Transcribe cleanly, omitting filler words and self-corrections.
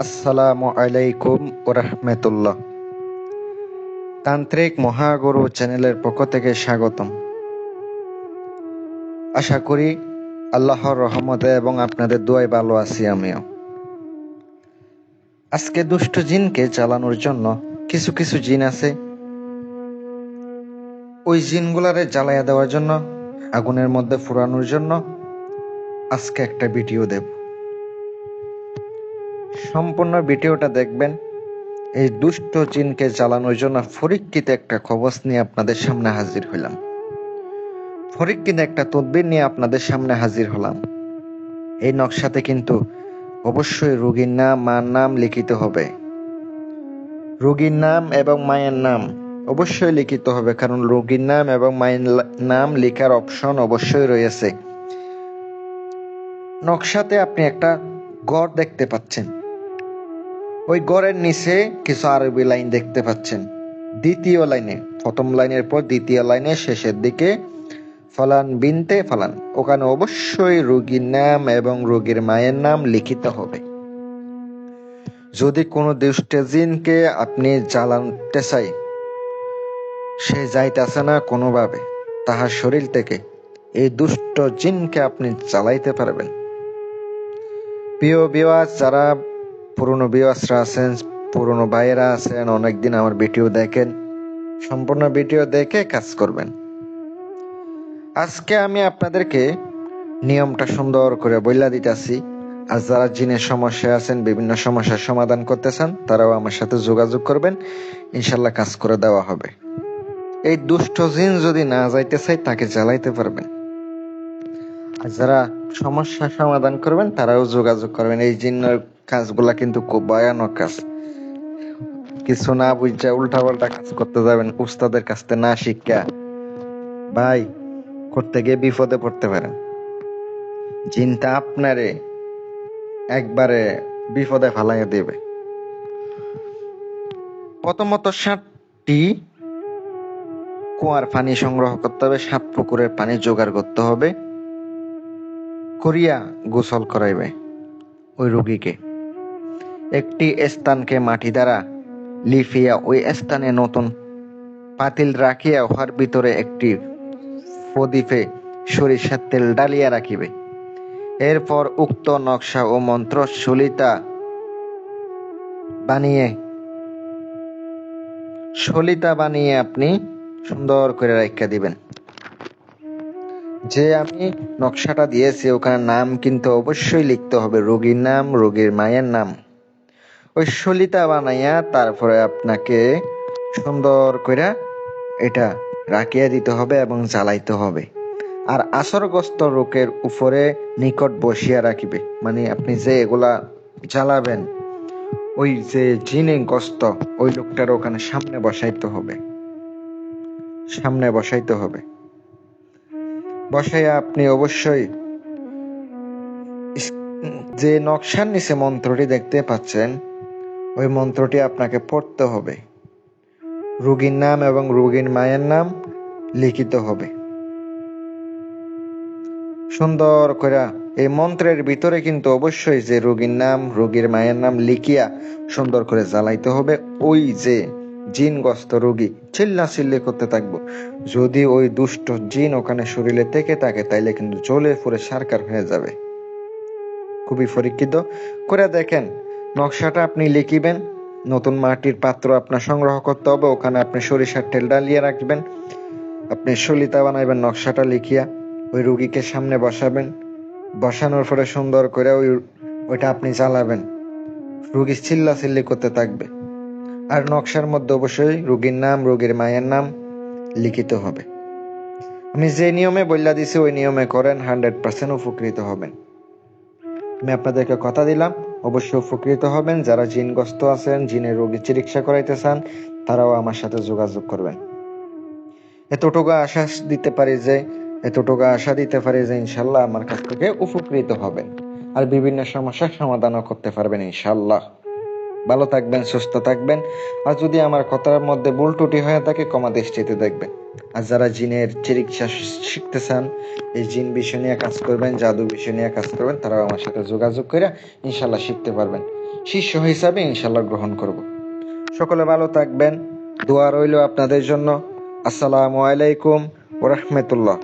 আসসালামু আলাইকুম ওরহমতুল্লাহ। তান্ত্রিক মহাগুরু চ্যানেলের পক্ষ থেকে স্বাগতম। আশা করি আল্লাহর রহমতে এবং আপনাদের দোয়ায় ভালো আছি আমিও। আজকে দুষ্ট জিনকে জ্বালানোর জন্য কিছু কিছু জিন আছে, ওই জিনগুলারে জ্বালাইয়া দেওয়ার জন্য, আগুনের মধ্যে ফুরানোর জন্য আজকে একটা ভিডিও দেব। সম্পূর্ণ ভিডিওটা দেখবেন। এই দুষ্ট জিনকে জ্বালানোর জন্য পরীক্ষিত একটা কবচ নিয়ে আপনাদের সামনে হাজির হইলাম। পরীক্ষিত একটা তদবির নিয়ে আপনাদের সামনে হাজির হলাম। এই নকশাতে কিন্তু অবশ্যই রোগীর নাম, মার নাম লিখিত হবে। রোগীর নাম এবং মায়ের নাম অবশ্যই লিখিত হবে, কারণ রোগীর নাম এবং মায়ের নাম লেখার অপশন অবশ্যই রয়েছে। নকশাতে আপনি একটা গড় দেখতে পাচ্ছেন, ওই গড়ের নিচে কিছু আরবি লাইন দেখতে পাচ্ছেন। দ্বিতীয় লাইনে, প্রথম লাইনের পর দ্বিতীয় লাইনের শেষের দিকে ফলান বিনতে ফলান, ওখানে অবশ্যই রোগীর নাম এবং রোগীর মায়ের নাম লিখিত হবে। যদি কোনো দুষ্ট জিনকে আপনি জ্বালাতে চাই, সে যাইতেছে না কোনোভাবে, তাহার শরীর থেকে এই দুষ্ট জিনকে আপনি জ্বালাইতে পারবেন। প্রিয় বিওয়াজ, যারা পুরনো বিওয়াজরা আছেন, পুরনো ভাইয়েরা আছেন, অনেকদিন আমার ভিডিও দেখেন, সম্পূর্ণ ভিডিও দেখে কাজ করবেন। আজকে আমি আপনাদেরকে নিয়মটা সুন্দর করে বইলা দিতেছি। আর যারা জিনের সমস্যা আছেন, বিভিন্ন সমস্যার সমাধান করতে চান, তারাও আমার সাথে যোগাযোগ করবেন, ইনশাল্লাহ কাজ করে দেওয়া হবে। এই দুষ্ট জিন যদি না যাইতে চাই, তাকে জ্বালাইতে পারবেন। আর যারা সমস্যার সমাধান করবেন, তারাও যোগাযোগ করবেন। এই জিনের কাজগুলা কিন্তু খুব ভয়ানক কাজ। কিছু না বুঝা উল্টা পাল্টা কাজ করতে যাবেন, উস্তাদের কাছ থেকে না শিক্ষা ভাই করতে গিয়ে বিপদে পড়তে পারেন। জিনটা আপনারে একবারে বিপদে ফালাইয়া দেবে। প্রথমত 7টি কুয়ার পানি সংগ্রহ করতে হবে, 7 পুকুরের পানি জোগাড় করতে হবে, করিয়া গোসল করাইবে ওই রোগীকে। একটি স্থানকে মাটি দ্বারা লিফিয়া ওই স্থানে নতুন পাতিল রাখিয়া উহার ভিতরে একটি প্রদীপে সরিষার তেল ডালিয়া রাখিবে। এরপর উক্ত নকশা ও মন্ত্র সলিতা বানিয়ে আপনি সুন্দর করে রাখা দিবেন। যে আমি নকশাটা দিয়েছি ওখানে নাম কিন্তু অবশ্যই লিখতে হবে, রোগীর নাম, রোগীর মায়ের নাম। ওই সলিতা বানাইয়া তারপরে আপনাকে সুন্দর করে এটা রাখিয়া দিতে হবে এবং জ্বালাইতে হবে। আর আসরগ্রস্ত রোগের উপরে নিকট বসিয়া রাখিবে, মানে আপনি যে এগুলা জ্বালাবেন, ওই যে জিনে গ্রস্ত ওই লোকটার ওখানে সামনে বসাইতে হবে। বসাইয়া আপনি অবশ্যই যে নকশার নিচে মন্ত্রটি দেখতে পাচ্ছেন, ওই মন্ত্রটি আপনাকে পড়তে হবে। রোগীর নাম এবং রোগীর মায়ের নাম লিখিত হবে সুন্দর করে। এই মন্ত্রের ভিতরে কিন্তু অবশ্যই যে রোগীর নাম, রোগীর মায়ের নাম লিখিয়া সুন্দর করে জ্বালাইতে হবে। ওই যে জিনগ্রস্ত রোগী চিল্লাচিল্লি করতে থাকবো, যদি ওই দুষ্ট জিন ওখানে শরীরে থেকে থাকে, তাইলে কিন্তু জ্বলে পুড়ে সারকার হয়ে যাবে। খুবই পরীক্ষিত করে দেখেন। নকশাটা আপনি লিখিবেন, নতুন মাটির পাত্র আপনার সংগ্রহ করতে হবে, ওখানে আপনি সরিষার তেল ডালিয়ে রাখবেন, আপনি সলিতা বানাইবেন নকশাটা লিখিয়া, ওই রুগীকে সামনে বসাবেন, বসানোর পরে সুন্দর করে ওইটা আপনি জ্বালাবেন। রুগী চিল্লাচিল্লি করতে থাকবে। আর নকশার মধ্যে অবশ্যই রোগীর নাম, রোগীর মায়ের নাম লিখিত হবে। আমি যে নিয়মে বইলা দিছি ওই নিয়মে করেন, 100% উপকৃত হবেন। আমি আপনাদেরকে কথা দিলাম, অবশ্যই উপকৃত হবেন। যারা জিনগ্রস্ত আছেন, জিনের রোগী চিকিৎসা করাইতে চান, তারাও আমার সাথে যোগাযোগ করবেন। এতটুকু আশ্বাস দিতে পারি যে ইনশাল্লাহ আমার কাছ থেকে উপকৃত হবেন আর বিভিন্ন সমস্যার সমাধানও করতে পারবেন ইনশাল্লাহ। ভালো থাকবেন, সুস্থ থাকবেন। আর যদি আমার কথার মধ্যে ভুল ত্রুটি হয়ে থাকে, ক্ষমা দৃষ্টিতে দেখবেন। আর যারা জিনের চিকিৎসা শিখতে চান, এই জিন বিষয় নিয়ে কাজ করবেন, জাদু বিষয় নিয়ে কাজ করবেন, তারাও আমার সাথে যোগাযোগ করে ইনশাল্লাহ শিখতে পারবেন। শিষ্য হিসাবে ইনশাল্লাহ গ্রহণ করব। সকলে ভালো থাকবেন, দোয়া রইল আপনাদের জন্য। আসসালামু আলাইকুম ওয়া রাহমাতুল্লাহ।